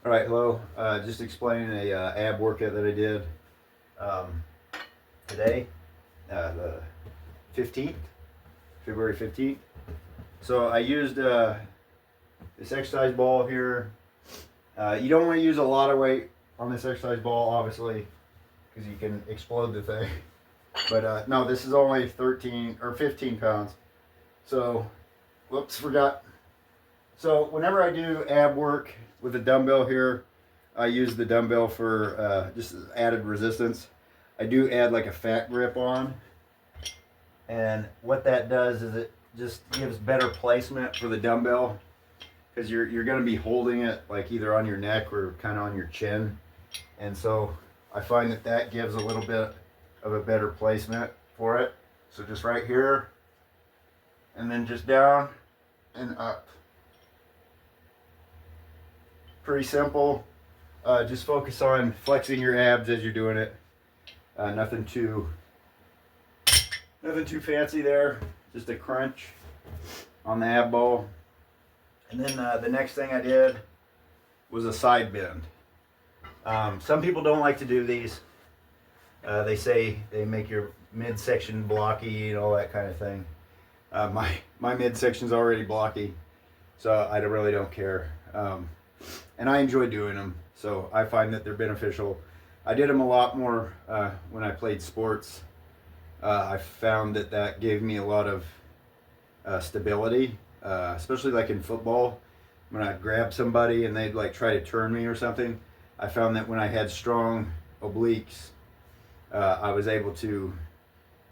All right, hello. Just explaining a ab workout that I did um, today, the 15th, February 15th. So I used this exercise ball here. You don't want to use a lot of weight on this exercise ball, obviously, because you can explode the thing. But no, this is only 13 or 15 pounds. So, whoops, forgot. So whenever I do ab work with a dumbbell here, I use the dumbbell for just added resistance. I do add like a fat grip on, and what that does is it just gives better placement for the dumbbell because you're going to be holding it like either on your neck or kind of on your chin, and so I find that that gives a little bit of a better placement for it. So just right here, and then just down and up. Pretty simple. Just focus on flexing your abs as you're doing it. Nothing too fancy there. Just a crunch on the ab ball. And then the next thing I did was a side bend. Some people don't like to do these. They say they make your midsection blocky and all that kind of thing. My midsection's already blocky, so I really don't care. And I enjoy doing them, so I find that they're beneficial. I did them a lot more when I played sports. I found that that gave me a lot of stability, especially like in football. When I'd grab somebody and they'd like try to turn me or something, I found that when I had strong obliques, I was able to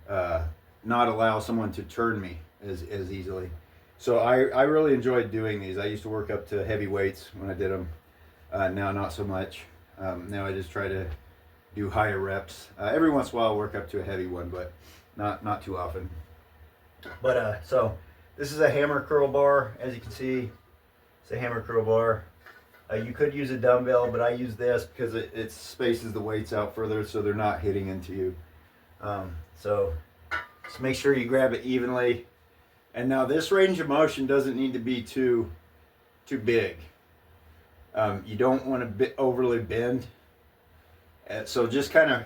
not allow someone to turn me as easily. So I really enjoyed doing these. I used to work up to heavy weights when I did them. Now not so much. Now I just try to do higher reps. Every once in a while I'll work up to a heavy one, but not too often. But so this is a hammer curl bar. As you can see, it's a hammer curl bar. You could use a dumbbell, but I use this because it spaces the weights out further so they're not hitting into you. So just make sure you grab it evenly. And now this range of motion doesn't need to be too big. You don't want to overly bend. So just kind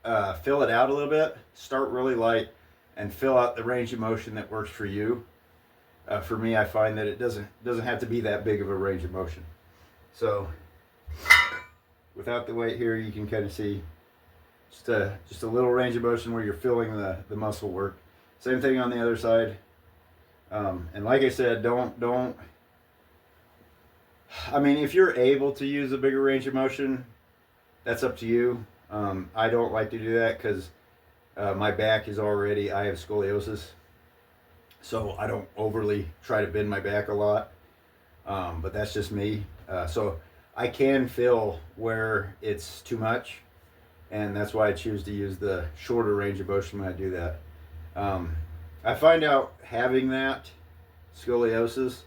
of fill it out a little bit. Start really light and fill out the range of motion that works for you. For me, I find that it doesn't have to be that big of a range of motion. So without the weight here, you can kind of see just a little range of motion where you're feeling the muscle work. Same thing on the other side. And like I said, don't. I mean, if you're able to use a bigger range of motion, that's up to you. I don't like to do that because my back is already. I have scoliosis, so I don't overly try to bend my back a lot. But that's just me. So I can feel where it's too much, and that's why I choose to use the shorter range of motion when I do that. I find out having that scoliosis,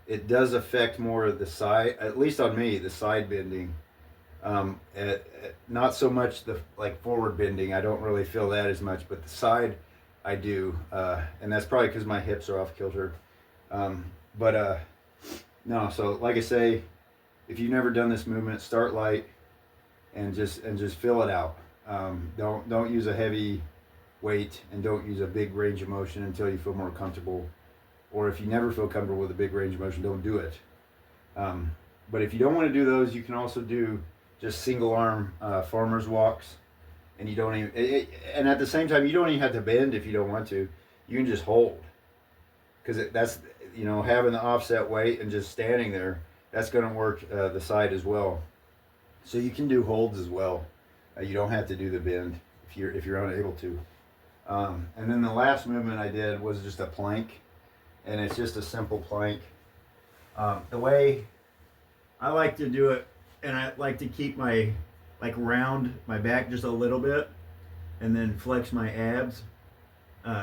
it does affect more of the side, at least on me, the side bending. Not so much the like forward bending. I don't really feel that as much, but the side I do, and that's probably because my hips are off kilter. But no, so like I say, if you've never done this movement, start light and just fill it out. Don't use a heavy weight and don't use a big range of motion until you feel more comfortable. Or if you never feel comfortable with a big range of motion, don't do it. But if you don't want to do those, you can also do just single arm farmer's walks, and you don't even. And at the same time, you don't even have to bend if you don't want to. You can just hold, because that's having the offset weight and just standing there. That's going to work the side as well. So you can do holds as well. You don't have to do the bend if you're unable to. And then the last movement I did was just a plank, and it's just a simple plank. The way I like to do it, and I like to keep my round my back just a little bit, and then flex my abs.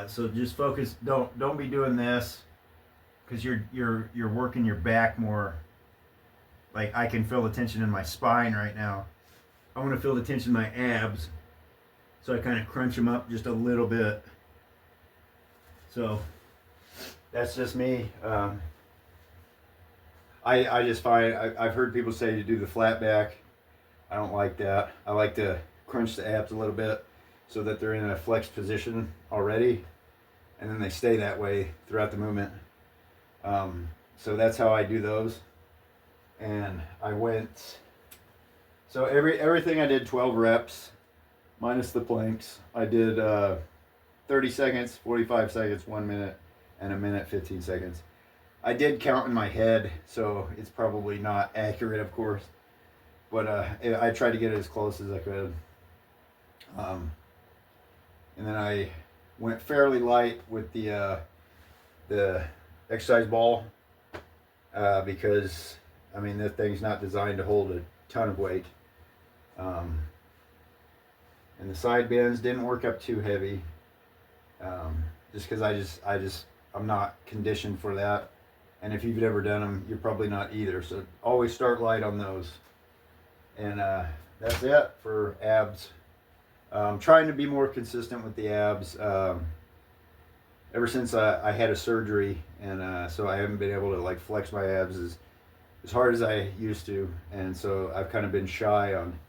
So just focus. Don't be doing this, because you're working your back more. Like I can feel the tension in my spine right now. I want to feel the tension in my abs, so I kind of crunch them up just a little bit. So that's just me. I just find I've heard people say to do the flat back. I don't like that. I like to crunch the abs a little bit so that they're in a flexed position already, and then they stay that way throughout the movement. So that's how I do those. And I went, so everything I did 12 reps minus the planks. I did 30 seconds, 45 seconds, 1 minute, and a minute 15 seconds. I did count in my head, so it's probably not accurate, of course, but I tried to get it as close as I could. And then I went fairly light with the exercise ball because, I mean, that thing's not designed to hold a ton of weight. And the side bends didn't work up too heavy, just because I'm not conditioned for that. And if you've never done them, you're probably not either. So always start light on those. And that's it for abs. I'm trying to be more consistent with the abs. Ever since I had a surgery, and so I haven't been able to like flex my abs as hard as I used to, and so I've kind of been shy on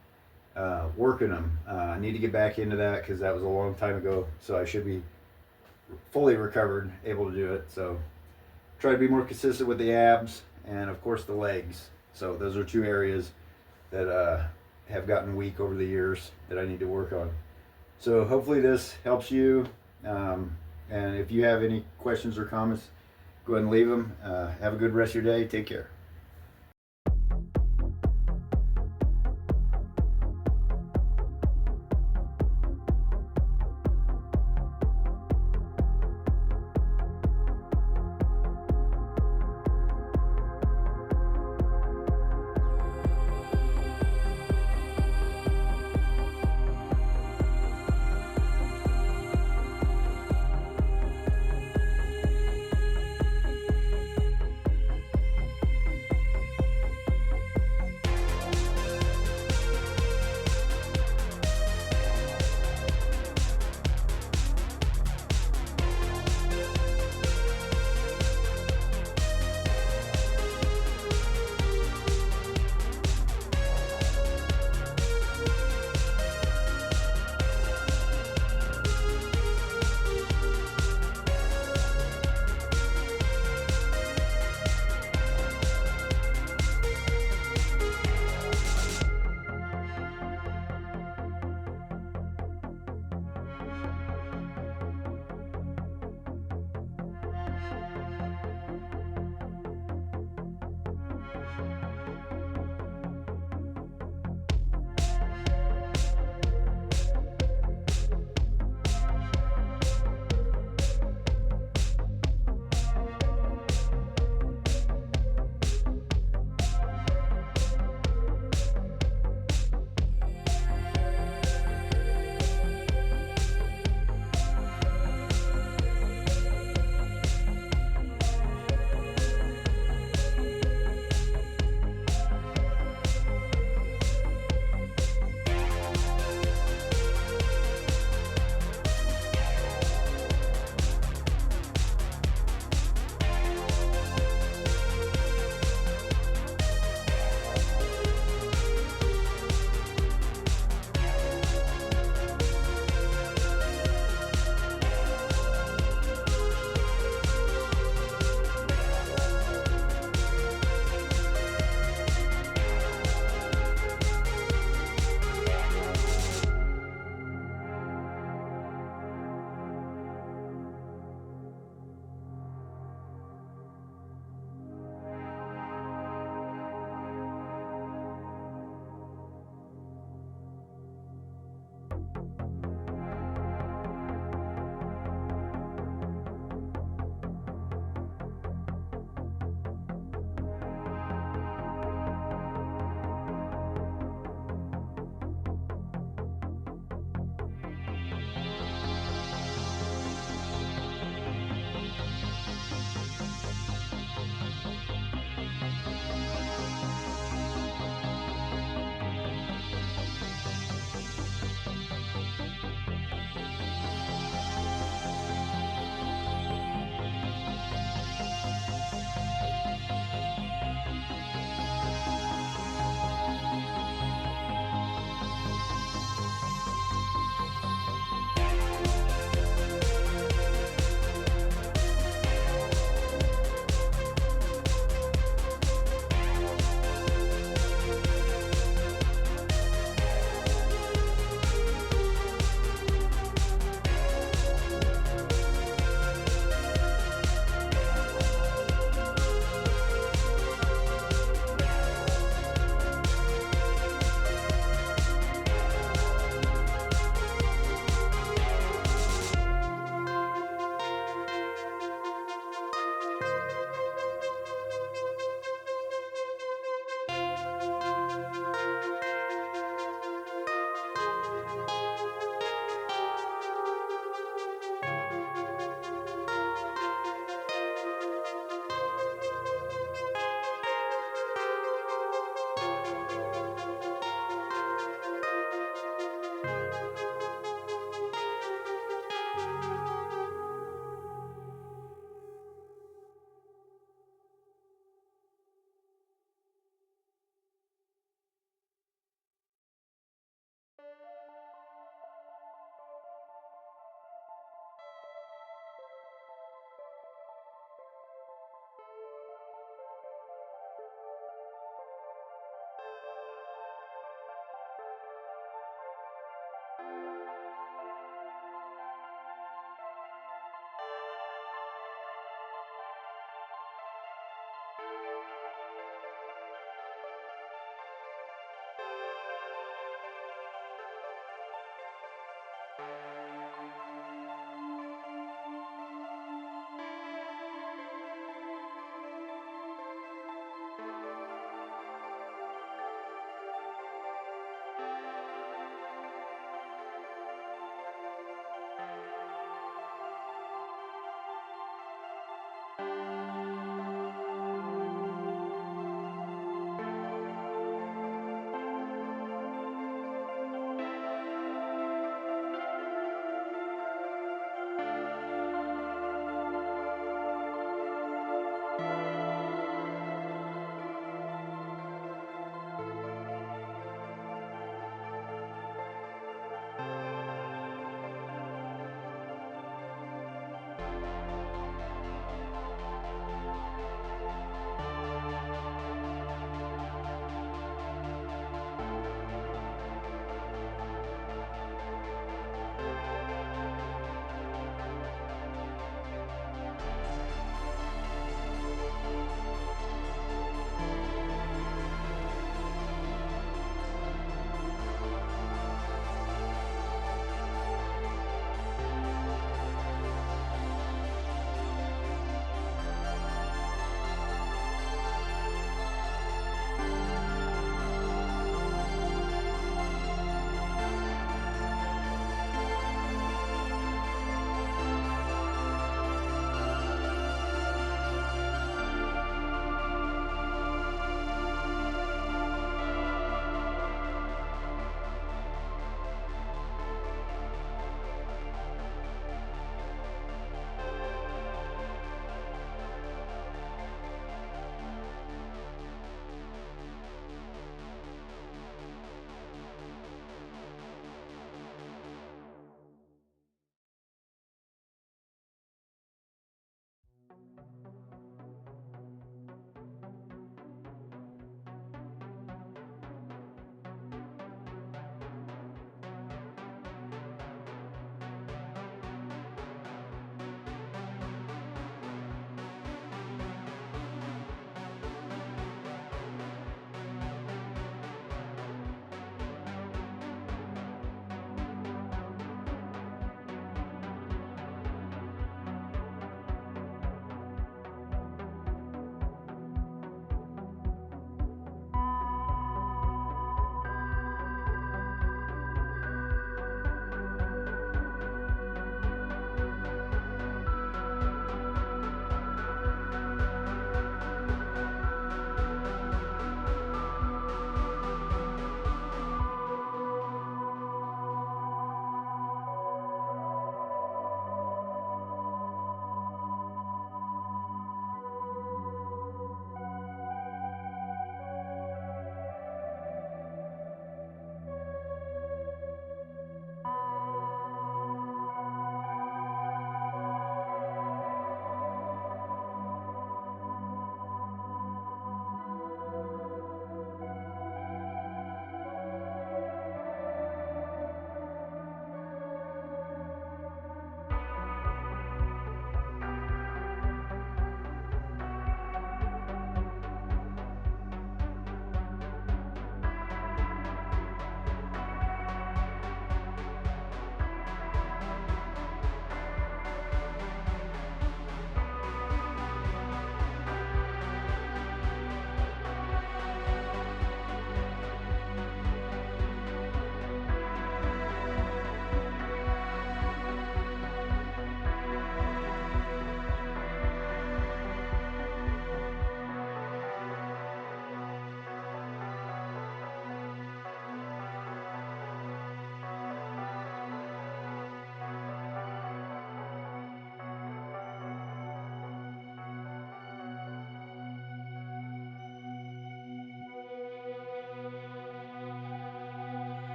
working them. I need to get back into that because that was a long time ago. So I should be fully recovered, able to do it. So try to be more consistent with the abs and of course the legs. So those are two areas that have gotten weak over the years that I need to work on. So hopefully this helps you. And if you have any questions or comments, go ahead and leave them. Have a good rest of your day. Take care.